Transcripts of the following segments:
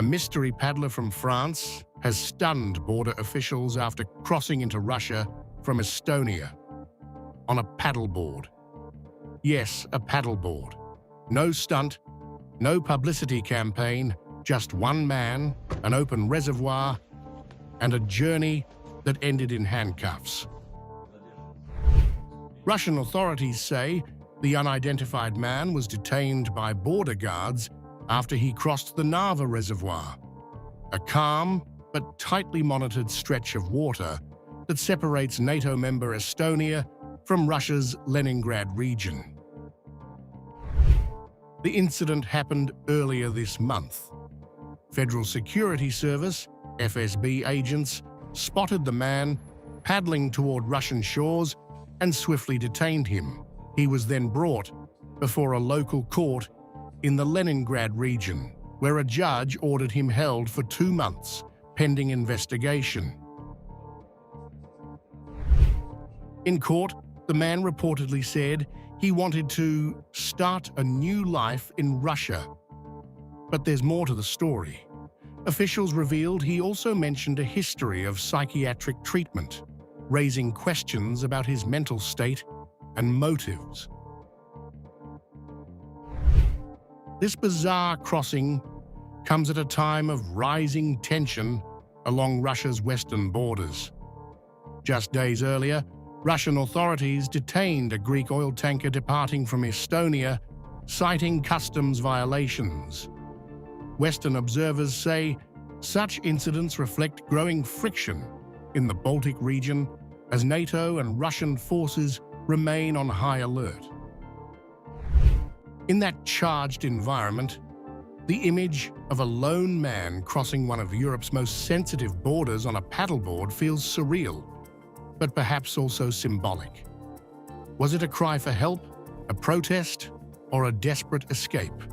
a mystery paddler from France, has stunned border officials after crossing into Russia from Estonia on a paddleboard. Yes, a paddleboard. No stunt, no publicity campaign, just one man, an open reservoir, and a journey that ended in handcuffs. Russian authorities say the unidentified man was detained by border guards after he crossed the Narva reservoir, a calm but tightly monitored stretch of water that separates NATO member Estonia from Russia's Leningrad region. The incident happened earlier this month. Federal Security Service, FSB agents, spotted the man paddling toward Russian shores and swiftly detained him. He was then brought before a local court in the Leningrad region, where a judge ordered him held for 2 months, pending investigation. In court, the man reportedly said he wanted to start a new life in Russia. But there's more to the story. Officials revealed he also mentioned a history of psychiatric treatment, raising questions about his mental state and motives. This bizarre crossing comes at a time of rising tension along Russia's western borders. Just days earlier, Russian authorities detained a Greek oil tanker departing from Estonia, citing customs violations. Western observers say such incidents reflect growing friction in the Baltic region as NATO and Russian forces remain on high alert. In that charged environment, the image of a lone man crossing one of Europe's most sensitive borders on a paddleboard feels surreal, but perhaps also symbolic. Was it a cry for help, a protest, or a desperate escape?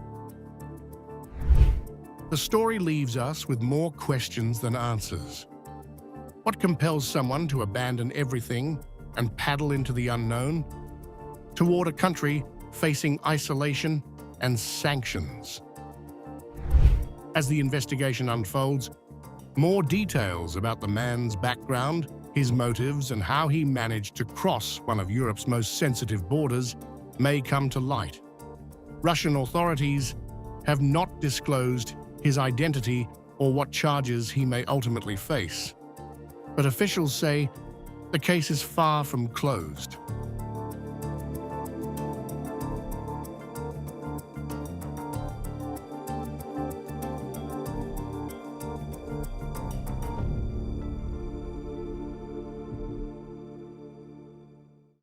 The story leaves us with more questions than answers. What compels someone to abandon everything and paddle into the unknown, toward a country facing isolation and sanctions? As the investigation unfolds, more details about the man's background, his motives, and how he managed to cross one of Europe's most sensitive borders may come to light. Russian authorities have not disclosed his identity or what charges he may ultimately face. But officials say the case is far from closed.